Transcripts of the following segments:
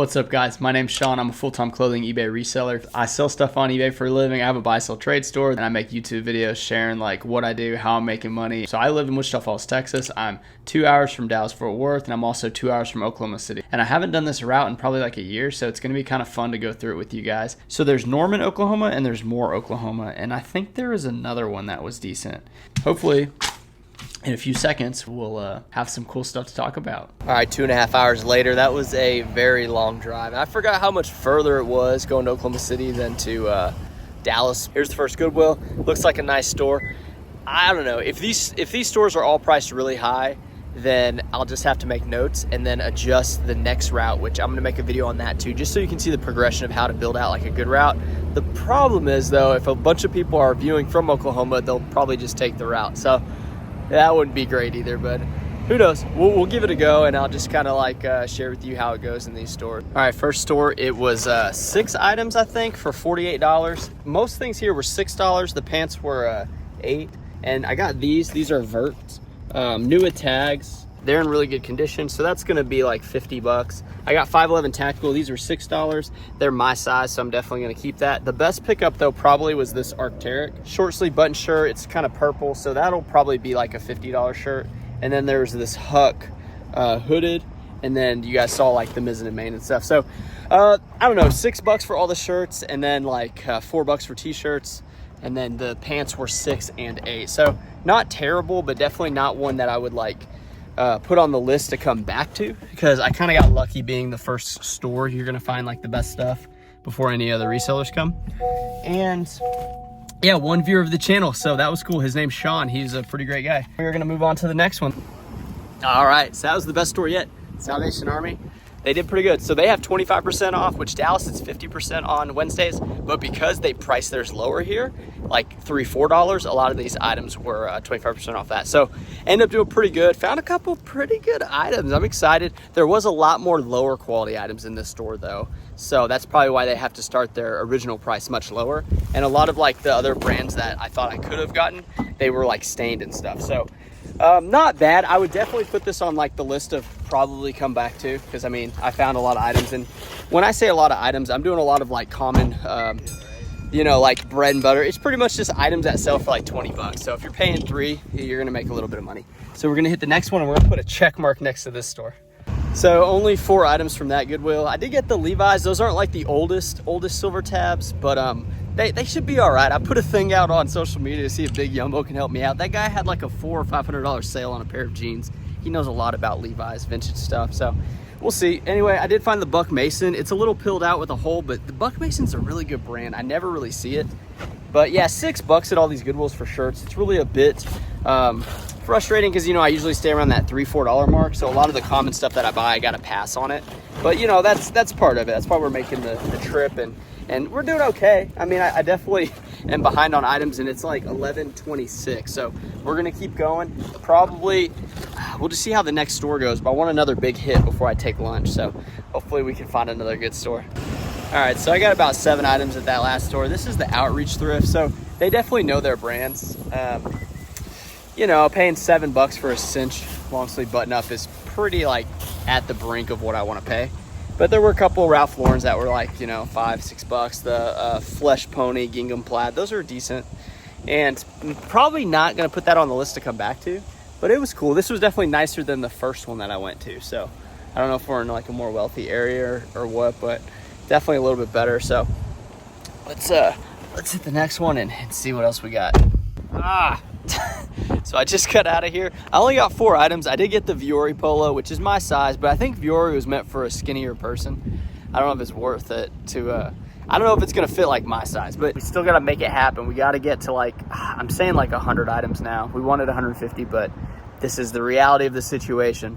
What's up, guys? My name's Sean. I'm a full-time clothing eBay reseller. I sell stuff on eBay for a living. I have a buy-sell trade store, and I make YouTube videos sharing like what I do, how I'm making money. So I live in Wichita Falls, Texas. I'm 2 hours from Dallas-Fort Worth, and I'm also 2 hours from Oklahoma City. And I haven't done this route in probably like a year, so it's going to be kind of fun to go through it with you guys. So there's Norman, Oklahoma, and there's Moore, Oklahoma, and I think there is another one that was decent. Hopefully, in a few seconds, we'll have some cool stuff to talk about. All right, 2.5 hours later. That was a very long drive. I forgot how much further it was going to Oklahoma City than to Dallas. Here's the first Goodwill. Looks like a nice store. I don't know, if these stores are all priced really high, then I'll just have to make notes and then adjust the next route, which I'm gonna make a video on that too, just so you can see the progression of how to build out like a good route. The problem is though, if a bunch of people are viewing from Oklahoma, they'll probably just take the route. So that wouldn't be great either, but who knows? We'll give it a go, and I'll just kind of like share with you how it goes in these stores. All right, first store, it was 6 items, I think, for $48. Most things here were $6. The pants were $8, and I got these. These are Verts, new with tags. They're in really good condition, so that's gonna be like 50 bucks. I got 511 tactical. These were $6. They're my size, so I'm definitely gonna keep that. The best pickup though probably was this Arc'teryx short sleeve button shirt. It's kind of purple, so that'll probably be like a $50 shirt. And then there's this Huck hooded, and then you guys saw like the mizzen and main and stuff. So I don't know, $6 for all the shirts, and then like $4 for t-shirts, and then the pants were $6 and $8. So not terrible, but definitely not one that I would like put on the list to come back to, because I kind of got lucky being the first store. You're gonna find like the best stuff before any other resellers come. And yeah, one viewer of the channel, so that was cool. His name's Sean. He's a pretty great guy. We're gonna move on to the next one. All right, so that was the best store yet, Salvation Army. They did pretty good. So they have 25% off, which Dallas is 50% on Wednesdays, but because they price theirs lower here, like $3, $4, a lot of these items were 25% off that. So ended up doing pretty good. Found a couple pretty good items. I'm excited. There was a lot more lower quality items in this store though. So that's probably why they have to start their original price much lower. And a lot of like the other brands that I thought I could have gotten, they were like stained and stuff. So not bad. I would definitely put this on like the list of probably come back to, because I mean, I found a lot of items. And when I say a lot of items, I'm doing a lot of like common, you know, like bread and butter. It's pretty much just items that sell for like 20 bucks. So if you're paying 3, you're gonna make a little bit of money. So we're gonna hit the next one, and we're gonna put a check mark next to this store. So only 4 items from that Goodwill. I did get the Levi's. Those aren't like the oldest silver tabs, but they should be all right. I put a thing out on social media to see if Big Yumbo can help me out. That guy had like a $400 or $500 sale on a pair of jeans. He knows a lot about Levi's vintage stuff, so we'll see. Anyway, I did find the Buck Mason. It's a little pilled out with a hole, but the Buck Mason's a really good brand. I never really see it. But yeah, $6 at all these Goodwills for shirts. It's really a bit frustrating, because you know I usually stay around that $3, $4 mark. So a lot of the common stuff that I buy, I gotta pass on it. But you know, that's part of it. That's why we're making the trip, and we're doing okay. I mean, I definitely am behind on items, and it's like 11:26. So we're gonna keep going. Probably we'll just see how the next store goes, but I want another big hit before I take lunch. So hopefully we can find another good store. All right, so I got about 7 items at that last store. This is the Outreach Thrift, so they definitely know their brands. You know, paying $7 for a cinch long sleeve button up is pretty like at the brink of what I want to pay. But there were a couple Ralph Laurens that were like, you know, $5, $6. The Flesh Pony Gingham Plaid, those are decent. And I'm probably not gonna put that on the list to come back to, but it was cool. This was definitely nicer than the first one that I went to. So I don't know if we're in like a more wealthy area or what, but definitely a little bit better. So let's hit the next one and see what else we got. So I just got out of here. I only got 4 items. I did get the Viore polo, which is my size, but I think Viore was meant for a skinnier person. I don't know if it's worth it to, I don't know if it's gonna fit like my size, but we still gotta make it happen. We gotta get to like, I'm saying like 100 items now. We wanted 150, but this is the reality of the situation.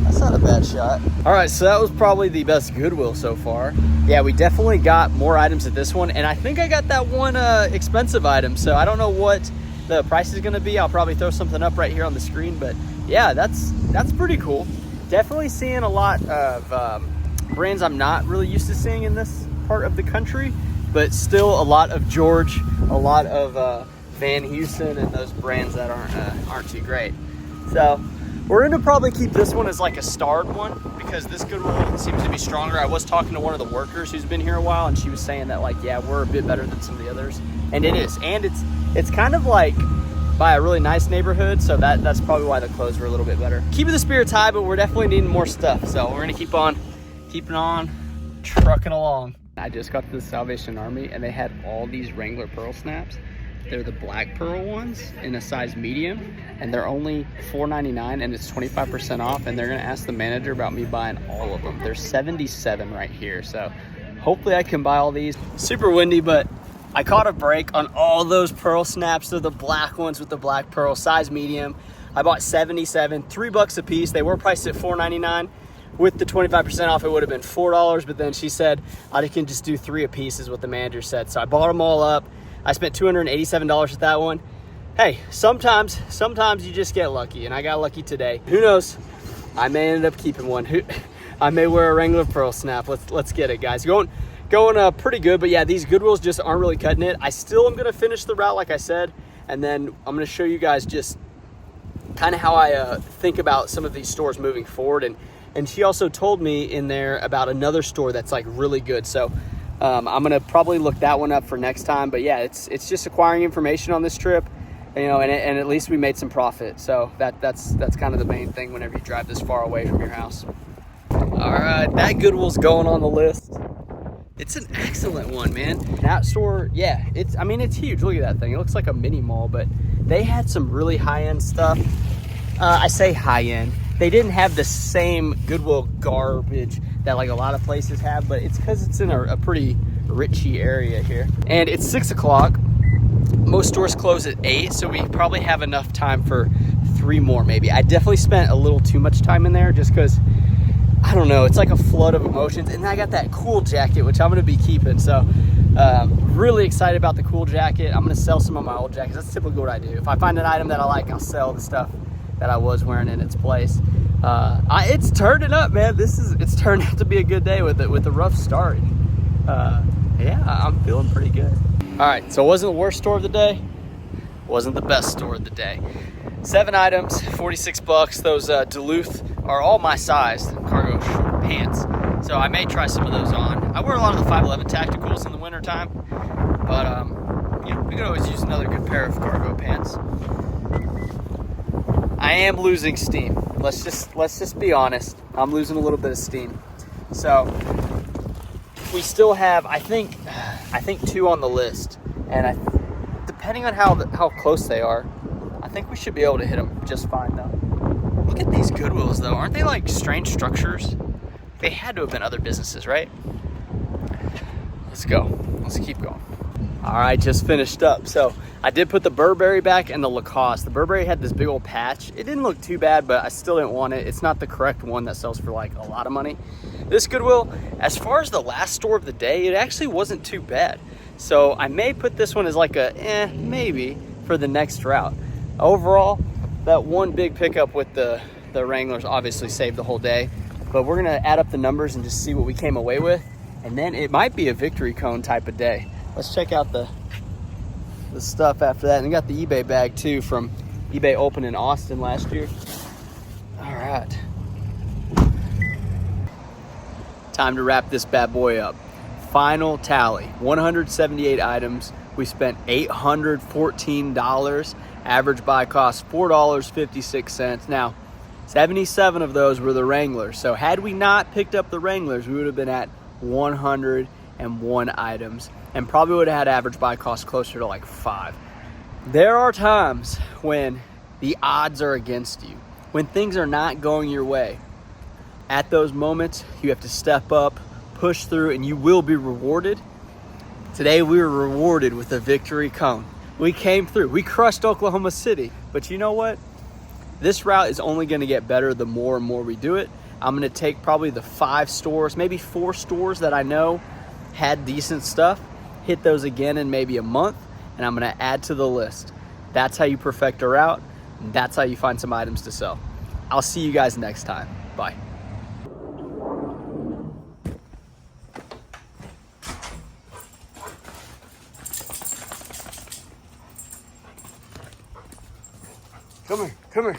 That's not a bad shot. All right, so that was probably the best Goodwill so far. Yeah, we definitely got more items at this one, and I think I got that one expensive item, so I don't know what the price is gonna be. I'll probably throw something up right here on the screen, but yeah, that's pretty cool. Definitely seeing a lot of brands I'm not really used to seeing in this part of the country, but still a lot of George, a lot of Van Heusen, and those brands that aren't too great. So we're gonna probably keep this one as like a starred one, because this Goodwill seems to be stronger. I was talking to one of the workers who's been here a while, and she was saying that, like, yeah, we're a bit better than some of the others. And it is. And it's kind of like by a really nice neighborhood, so that's probably why the clothes were a little bit better. Keeping the spirits high, but we're definitely needing more stuff. So we're gonna keep on keeping on trucking along. I just got to the Salvation Army, and they had all these Wrangler pearl snaps. They're the black pearl ones in a size medium, and they're only $4.99, and it's 25% off, and they're gonna ask the manager about me buying all of them. There's 77 right here, so hopefully I can buy all these. Super windy, but I caught a break on all those pearl snaps. They're the black ones with the black pearl, size medium. I bought 77, $3 a piece. They were priced at $4.99. With the 25% off, it would have been $4, but then she said, I can just do 3 a piece is what the manager said. So I bought them all up. I spent $287 at that one. Hey, sometimes you just get lucky, and I got lucky today. Who knows? I may end up keeping one. I may wear a Wrangler pearl snap. Let's get it, guys. Going pretty good, but yeah, these Goodwills just aren't really cutting it. I still am gonna finish the route like I said, and then I'm gonna show you guys just kind of how I think about some of these stores moving forward. And she also told me in there about another store that's like really good. So I'm gonna probably look that one up for next time. But yeah, it's just acquiring information on this trip, you know, and at least we made some profit. So that's kind of the main thing whenever you drive this far away from your house. All right, that Goodwill's going on the list. It's an excellent one, man. That store, yeah, it's huge. Look at that thing. It looks like a mini mall, but they had some really high-end stuff. I say high-end. They didn't have the same Goodwill garbage that like a lot of places have, but it's because it's in a pretty richy area here. And it's 6 o'clock. Most stores close at 8, so we probably have enough time for 3 more maybe. I definitely spent a little too much time in there just because, I don't know, it's like a flood of emotions. And I got that cool jacket, which I'm gonna be keeping. So really excited about the cool jacket. I'm gonna sell some of my old jackets. That's typically what I do. If I find an item that I like, I'll sell the stuff that I was wearing in its place. It's turning up, man. It's turned out to be a good day with a rough start. Yeah, I'm feeling pretty good. All right, so it wasn't the worst store of the day. Wasn't the best store of the day. 7 items, $46. Those Duluth are all my size, cargo short pants. So I may try some of those on. I wear a lot of the 511 tacticals in the wintertime, but you know, we could always use another good pair of cargo pants. I am losing steam. Let's just be honest. I'm losing a little bit of steam. So we still have, I think 2 on the list, and depending on how close they are, I think we should be able to hit them just fine though. Look at these Goodwills though. Aren't they like strange structures? They had to have been other businesses, right? Let's go. Let's keep going. All right, just finished up. So I did put the Burberry back and the Lacoste. The Burberry had this big old patch. It didn't look too bad, but I still didn't want it. It's not the correct one that sells for like a lot of money. This Goodwill, as far as the last store of the day, it actually wasn't too bad. So I may put this one as like a maybe for the next route. Overall, that one big pickup with the Wranglers obviously saved the whole day, but we're gonna add up the numbers and just see what we came away with, and then it might be a victory cone type of day. Let's check out the stuff after that. And we got the eBay bag too from eBay Open in Austin last year. All right, time to wrap this bad boy up. Final tally, 178 items. We spent $814. Average buy cost $4.56. Now, 77 of those were the Wranglers. So had we not picked up the Wranglers, we would have been at 101 items and probably would have had average buy cost closer to like 5. There are times when the odds are against you, when things are not going your way. At those moments, you have to step up, push through, and you will be rewarded. Today, we were rewarded with a victory cone. We came through. We crushed Oklahoma City. But you know what? This route is only going to get better the more and more we do it. I'm going to take probably the 5 stores, maybe 4 stores that I know had decent stuff, hit those again in maybe a month, and I'm going to add to the list. That's how you perfect a route, and that's how you find some items to sell. I'll see you guys next time. Bye. Come here.